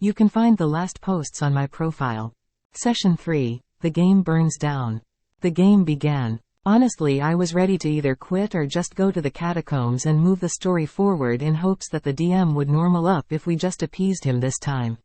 You can find the last posts on my profile. Session 3. The game burns down. The game began. Honestly, I was ready to either quit or just go to the catacombs and move the story forward in hopes that the DM would normal up if we just appeased him this time.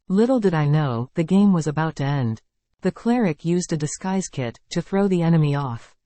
Little did I know, the game was about to end. The cleric used a disguise kit to throw the enemy off,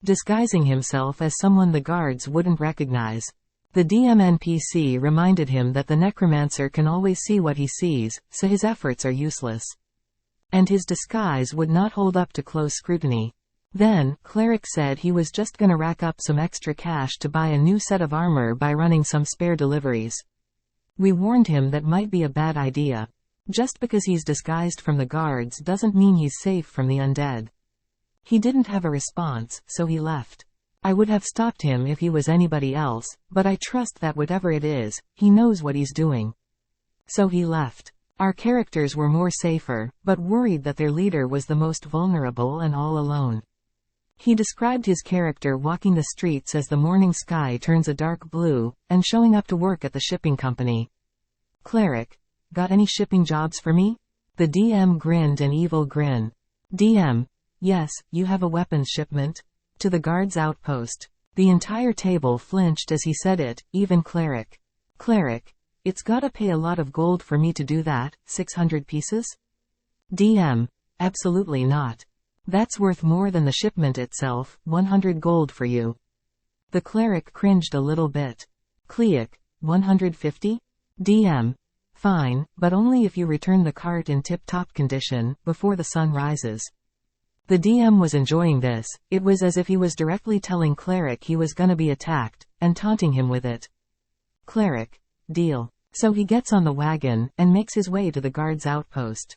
disguising himself as someone the guards wouldn't recognize. The DM NPC reminded him that the necromancer can always see what he sees, so his efforts are useless. And his disguise would not hold up to close scrutiny. Then, cleric said he was just gonna rack up some extra cash to buy a new set of armor by running some spare deliveries. We warned him that might be a bad idea. Just because he's disguised from the guards doesn't mean he's safe from the undead. He didn't have a response, so he left. I would have stopped him if he was anybody else, but I trust that whatever it is, he knows what he's doing. So he left. Our characters were more safer, but worried that their leader was the most vulnerable and all alone. He described his character walking the streets as the morning sky turns a dark blue, and showing up to work at the shipping company. Cleric. Got any shipping jobs for me? The DM grinned an evil grin. DM. Yes, you have a weapons shipment? To the guard's outpost. The entire table flinched as he said it, even Cleric. Cleric. It's gotta pay a lot of gold for me to do that, 600 pieces? DM. Absolutely not. That's worth more than the shipment itself, 100 gold for you. The cleric cringed a little bit. Cleric. 150? DM. Fine, but only if you return the cart in tip-top condition, before the sun rises. The DM was enjoying this. It was as if he was directly telling Cleric he was gonna be attacked, and taunting him with it. Cleric. Deal. So he gets on the wagon, and makes his way to the guard's outpost.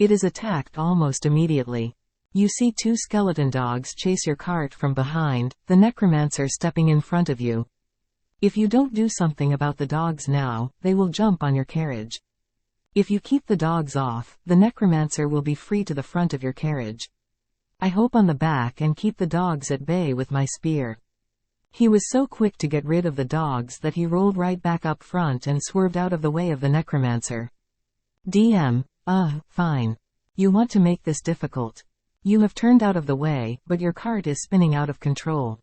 It is attacked almost immediately. You see two skeleton dogs chase your cart from behind, the necromancer stepping in front of you. If you don't do something about the dogs now, they will jump on your carriage. If you keep the dogs off, the necromancer will be free to the front of your carriage. I hope on the back and keep the dogs at bay with my spear. He was so quick to get rid of the dogs that he rolled right back up front and swerved out of the way of the necromancer. DM. Fine. You want to make this difficult. You have turned out of the way, but your cart is spinning out of control.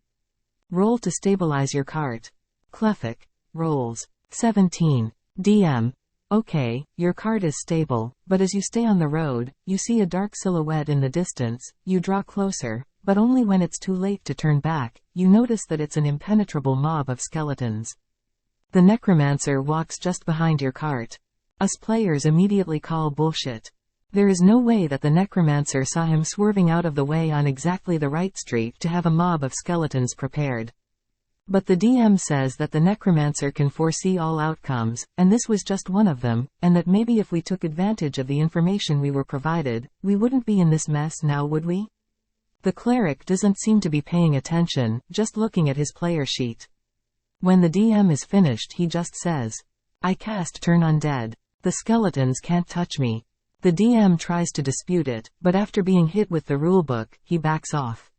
Roll to stabilize your cart. Cleric. Rolls. 17. DM. Okay, your cart is stable, but as you stay on the road, you see a dark silhouette in the distance. You draw closer, but only when it's too late to turn back. You notice that it's an impenetrable mob of skeletons. The necromancer walks just behind your cart. Us players immediately call bullshit. There is no way that the necromancer saw him swerving out of the way on exactly the right street to have a mob of skeletons prepared. But the DM says that the necromancer can foresee all outcomes, and this was just one of them, and that maybe if we took advantage of the information we were provided, we wouldn't be in this mess now, would we? The cleric doesn't seem to be paying attention, just looking at his player sheet. When the DM is finished, he just says, I cast Turn Undead. The skeletons can't touch me. The DM tries to dispute it, but after being hit with the rulebook, he backs off.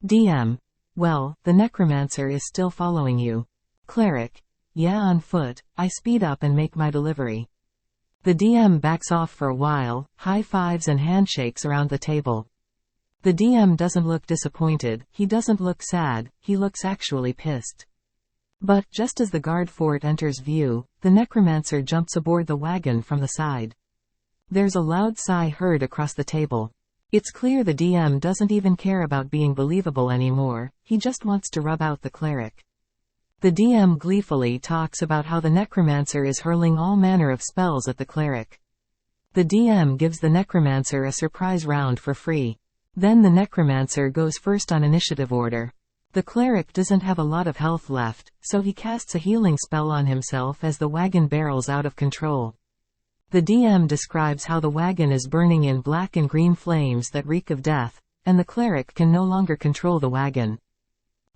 DM. Well, the necromancer is still following you. Cleric. Yeah, on foot. I speed up and make my delivery. The DM backs off for a while, high fives and handshakes around the table. The DM doesn't look disappointed, he doesn't look sad, he looks actually pissed. But, just as the guard fort enters view, the necromancer jumps aboard the wagon from the side. There's a loud sigh heard across the table. It's clear the DM doesn't even care about being believable anymore, he just wants to rub out the cleric. The DM gleefully talks about how the necromancer is hurling all manner of spells at the cleric. The DM gives the necromancer a surprise round for free. Then the necromancer goes first on initiative order. The cleric doesn't have a lot of health left, so he casts a healing spell on himself as the wagon barrels out of control. The DM describes how the wagon is burning in black and green flames that reek of death, and the cleric can no longer control the wagon.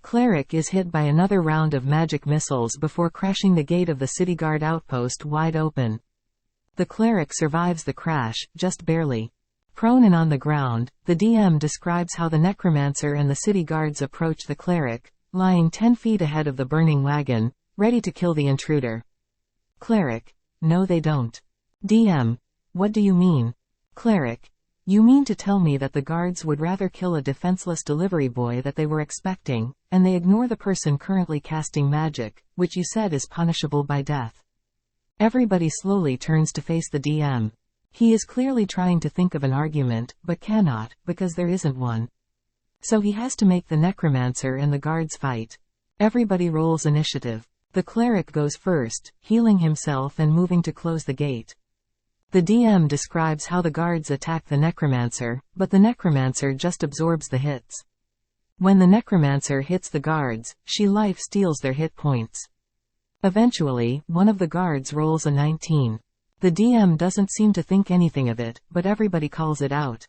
Cleric is hit by another round of magic missiles before crashing the gate of the city guard outpost wide open. The cleric survives the crash, just barely. Prone and on the ground, the DM describes how the necromancer and the city guards approach the cleric, lying 10 feet ahead of the burning wagon, ready to kill the intruder. Cleric. No, they don't. DM. What do you mean? Cleric. You mean to tell me that the guards would rather kill a defenseless delivery boy that they were expecting, and they ignore the person currently casting magic, which you said is punishable by death. Everybody slowly turns to face the DM. He is clearly trying to think of an argument, but cannot, because there isn't one. So he has to make the necromancer and the guards fight. Everybody rolls initiative. The cleric goes first, healing himself and moving to close the gate. The DM describes how the guards attack the necromancer, but the necromancer just absorbs the hits. When the necromancer hits the guards, she life steals their hit points. Eventually, one of the guards rolls a 19. The DM doesn't seem to think anything of it, but everybody calls it out.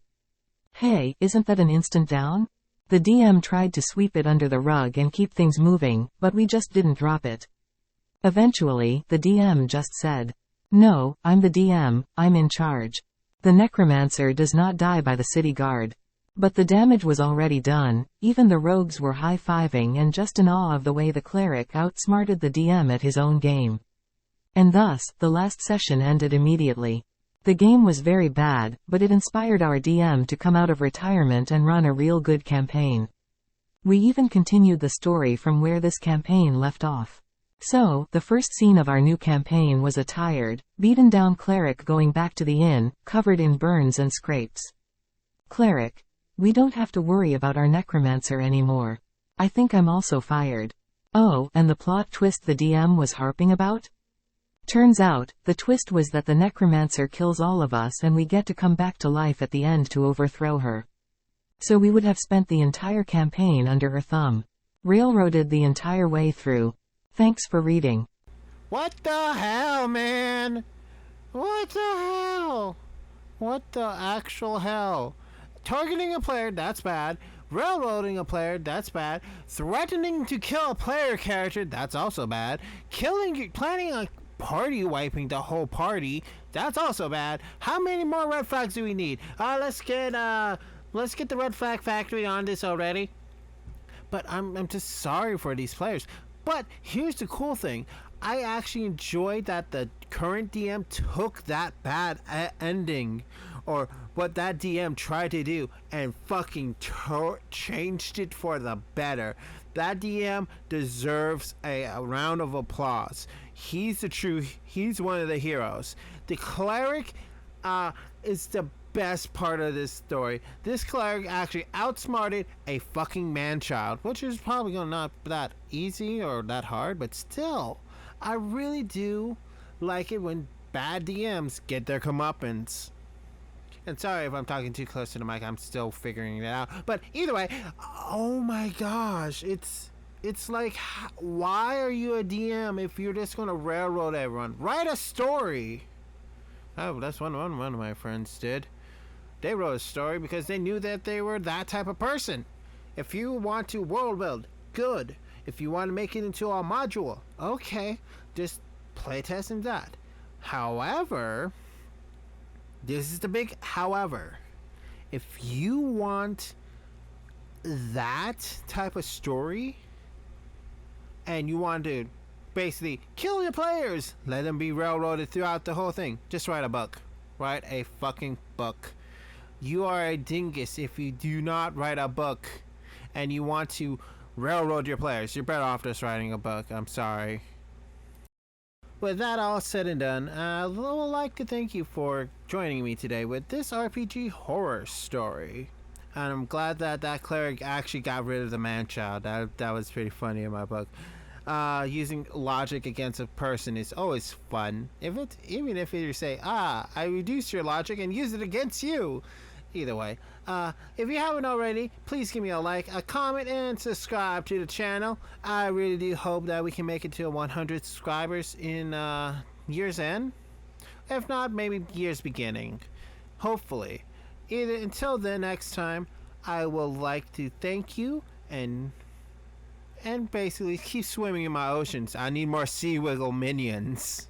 Hey, isn't that an instant down? The DM tried to sweep it under the rug and keep things moving, but we just didn't drop it. Eventually, the DM just said, "No, I'm the DM, I'm in charge." The necromancer does not die by the city guard. But the damage was already done, even the rogues were high-fiving and just in awe of the way the cleric outsmarted the DM at his own game. And thus, the last session ended immediately. The game was very bad, but it inspired our DM to come out of retirement and run a real good campaign. We even continued the story from where this campaign left off. So, the first scene of our new campaign was a tired, beaten-down cleric going back to the inn, covered in burns and scrapes. Cleric. We don't have to worry about our necromancer anymore. I think I'm also fired. Oh, and the plot twist the DM was harping about? Turns out, the twist was that the necromancer kills all of us and we get to come back to life at the end to overthrow her. So we would have spent the entire campaign under her thumb. Railroaded the entire way through. Thanks for reading. What the hell, man? What the hell? What the actual hell? Targeting a player, that's bad. Railroading a player, that's bad. Threatening to kill a player character, that's also bad. Planning on party wiping the whole party, that's also bad. How many more red flags do we need? Let's get the red flag factory on this already. But I'm just sorry for these players. But here's the cool thing. I actually enjoyed that the current DM took that bad ending, or what that DM tried to do, and fucking changed it for the better. That DM deserves a round of applause. He's one of the heroes. The cleric is the best part of this story. This cleric actually outsmarted a fucking man-child, which is probably not that easy or that hard, but still, I really do like it when bad DMs get their comeuppance. And sorry if I'm talking too close to the mic, I'm still figuring it out. But either way, oh my gosh, it's like, why are you a DM if you're just gonna railroad everyone? Write a story. Oh, that's one of my friends did. They wrote a story because they knew that they were that type of person. If you want to world build, good. If you want to make it into a module, okay, just playtest and that. However, this is the big however. If you want that type of story and you want to basically kill your players, let them be railroaded throughout the whole thing, just write a book. Write a fucking book. You are a dingus if you do not write a book and you want to railroad your players. You're better off just writing a book. I'm sorry. With that all said and done, I would like to thank you for joining me today with this RPG horror story. And I'm glad that that cleric actually got rid of the man-child. That was pretty funny in my book. Using logic against a person is always fun. Even if you say, I reduced your logic and use it against you. Either way, if you haven't already, please give me a like, a comment, and subscribe to the channel. I really do hope that we can make it to 100 subscribers in year's end. If not, maybe year's beginning. Hopefully. Until the next time, I will like to thank you and basically keep swimming in my oceans. I need more sea wiggle minions.